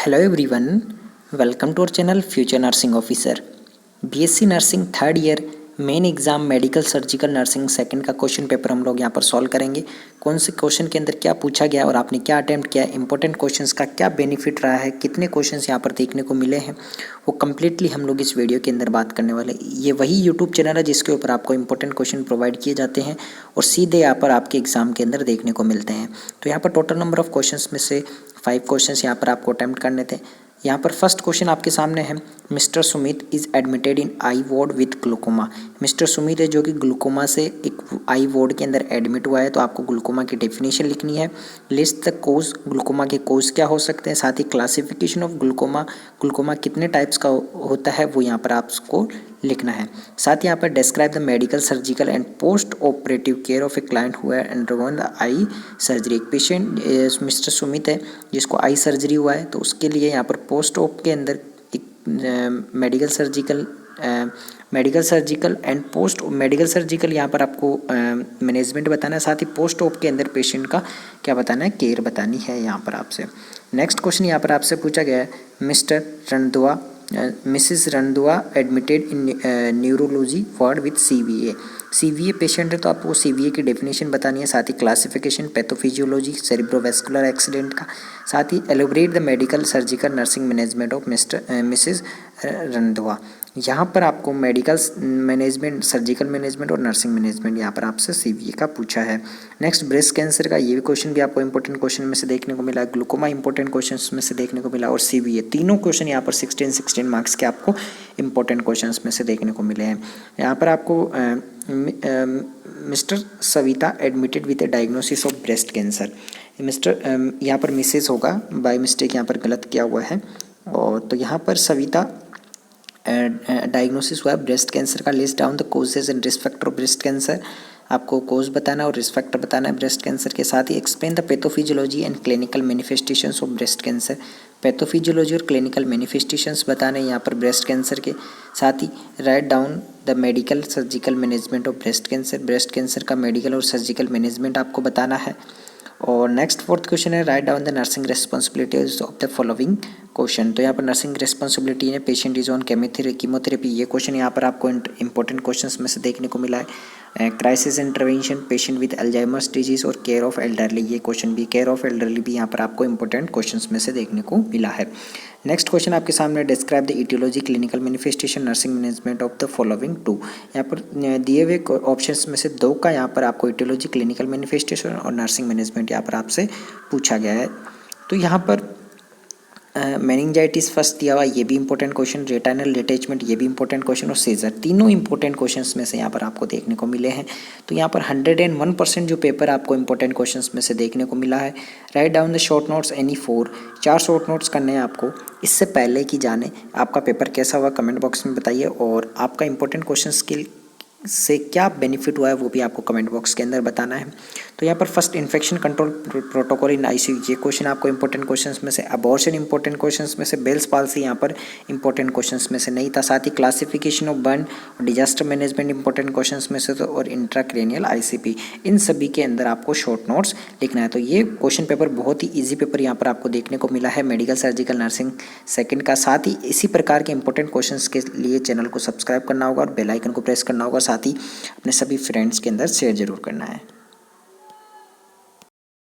Hello everyone, welcome to our channel future nursing officer. BSc nursing third year main exam medical surgical nursing second का question paper हम लोग यहाँ पर solve करेंगे। कौन से क्वेश्चन के अंदर क्या पूछा गया और आपने क्या अटेम्प्ट किया, इंपॉर्टेंट क्वेश्चंस का क्या बेनिफिट रहा है, कितने क्वेश्चंस यहाँ पर देखने को मिले हैं, वो कम्प्लीटली हम लोग इस वीडियो के अंदर बात करने वाले। ये वही यूट्यूब चैनल है जिसके ऊपर आपको इंपॉर्टेंट क्वेश्चन प्रोवाइड किए जाते हैं और सीधे यहाँ पर आपके एग्जाम के अंदर देखने को मिलते हैं। तो यहाँ पर टोटल नंबर ऑफ क्वेश्चन में से 5 क्वेश्चन यहाँ पर आपको अटेम्प्ट करने थे। यहाँ पर फर्स्ट क्वेश्चन आपके सामने है, mister Sumit is admitted in I ward with glaucoma. Mister Sumit है जो कि ग्लूकोमा से एक आई वार्ड के अंदर एडमिट हुआ है, तो आपको ग्लूकोमा की डेफिनेशन लिखनी है। लिस्ट द कोज, ग्लूकोमा के कोज क्या हो सकते हैं, साथ ही क्लासिफिकेशन ऑफ ग्लूकोमा, ग्लूकोमा कितने टाइप्स का होता है वो यहाँ पर आपको लिखना है। साथ ही यहाँ पर describe the medical surgical and post operative care of a client who had undergone the eye surgery. एक पेशेंट मिस्टर सुमित है जिसको आई सर्जरी हुआ है, तो उसके लिए यहाँ पर पोस्ट ऑप के अंदर एक medical surgical and post medical surgical यहाँ पर आपको मैनेजमेंट बताना है। साथ ही पोस्ट ऑप के अंदर पेशेंट का क्या बताना है, केयर बतानी है यहाँ पर आपसे। नेक्स्ट क्वेश्चन यहाँ पर आपसे पूछा गया है, Mr Randua Mrs Randua admitted in neurology ward with CVA. CVA patient है तो आपको सीवीए की डेफिनेशन बतानी है, साथ ही क्लासिफिकेशन पैथोफिजियोलॉजी सेरिब्रोवैस्कुलर एक्सीडेंट का, साथ ही elaborate the medical surgical nursing management of Mrs Randua. यहाँ पर आपको मेडिकल मैनेजमेंट, सर्जिकल मैनेजमेंट और नर्सिंग मैनेजमेंट यहाँ पर आपसे सीवीए का पूछा है। नेक्स्ट ब्रेस्ट कैंसर का ये क्वेश्चन भी आपको इंपॉर्टेंट क्वेश्चन में से देखने को मिला, ग्लूकोमा इंपॉर्टेंट क्वेश्चन में से देखने को मिला और सीवीए, तीनों क्वेश्चन यहाँ पर 16 मार्क्स के आपको इंपॉर्टेंट क्वेश्चन में से देखने को मिले हैं। यहाँ पर आपको mister Savita admitted with A diagnosis of breast cancer. Mister यहाँ पर मिसेस होगा, बाय मिस्टेक यहाँ पर गलत किया हुआ है, और तो यहाँ पर सविता डायग्नोसिस हुआ है ब्रेस्ट कैंसर का। List down the causes and risk factor of breast cancer, आपको कोज बताना है और रिस्क फैक्टर बताना है ब्रेस्ट कैंसर के। साथ ही explain the pathophysiology and clinical manifestations of breast cancer, pathophysiology और क्लिनिकल मैनिफेस्टेशंस बताने यहाँ पर ब्रेस्ट कैंसर के। साथ ही write down the medical surgical management of breast cancer, breast cancer का मेडिकल और सर्जिकल मैनेजमेंट आपको बताना है। और नेक्स्ट फोर्थ क्वेश्चन है, write down the nursing responsibilities of the following question. तो यहाँ पर नर्सिंग रिस्पॉन्सिबिलिटी है, पेशेंट इज ऑन कीमोथेरेपी, ये क्वेश्चन यहाँ पर आपको इंपॉर्टेंट क्वेश्चंस में से देखने को मिला है। Crisis intervention, patient with Alzheimer's disease और केयर ऑफ एल्डरली, ये क्वेश्चन भी, केयर ऑफ एल्डरली भी यहाँ पर आपको इंपॉर्टेंट क्वेश्चंस में से देखने को मिला है। नेक्स्ट क्वेश्चन आपके सामने, describe the aetiology clinical manifestation nursing management of the following two. यहाँ पर दिए हुए ऑप्शंस में से 2 का यहाँ पर आपको इटियोलॉजी क्लिनिकल मैनिफेस्टेशन और नर्सिंग मैनेजमेंट यहाँ पर आपसे पूछा गया है। तो यहाँ पर मेनिंजाइटिस फर्स्ट दिया हुआ, ये भी इंपॉर्टेंट क्वेश्चन, रेटाइनल डिटैचमेंट ये भी इंपॉर्टेंट क्वेश्चन, और सीजर, तीनों इंपॉर्टेंट क्वेश्चंस में से यहाँ पर आपको देखने को मिले हैं। तो यहाँ पर 101% जो पेपर आपको इंपॉर्टेंट क्वेश्चंस में से देखने को मिला है। Write down the short notes any 4 short notes करने हैं आपको। इससे पहले कि जाने आपका पेपर कैसा हुआ कमेंट बॉक्स में बताइए, और आपका इंपॉर्टेंट क्वेश्चन से क्या बेनिफिट हुआ है वो भी आपको कमेंट बॉक्स के अंदर बताना है। तो यहाँ पर first infection control protocol in ICU, ये क्वेश्चन आपको इंपॉर्टेंट क्वेश्चंस में से, अबॉर्शन इंपॉर्टेंट क्वेश्चंस में से, बेल्स पाल्सी यहाँ पर इंपॉर्टेंट क्वेश्चंस में से नहीं था। साथ ही क्लासिफिकेशन ऑफ बर्न और डिजास्टर मैनेजमेंट इंपॉर्टेंट क्वेश्चंस में से, तो और इंट्राक्रेनियल आईसीपी, इन सभी के अंदर आपको शॉर्ट नोट्स लिखना है। तो ये क्वेश्चन पेपर बहुत ही ईजी पेपर यहाँ पर आपको देखने को मिला है मेडिकल सर्जिकल नर्सिंग सेकेंड का। साथ ही इसी प्रकार के इंपॉर्टेंट क्वेश्चंस के लिए चैनल को सब्सक्राइब करना होगा और बेल आइकन को प्रेस करना होगा, साथ ही अपने सभी फ्रेंड्स के अंदर शेयर जरूर करना है।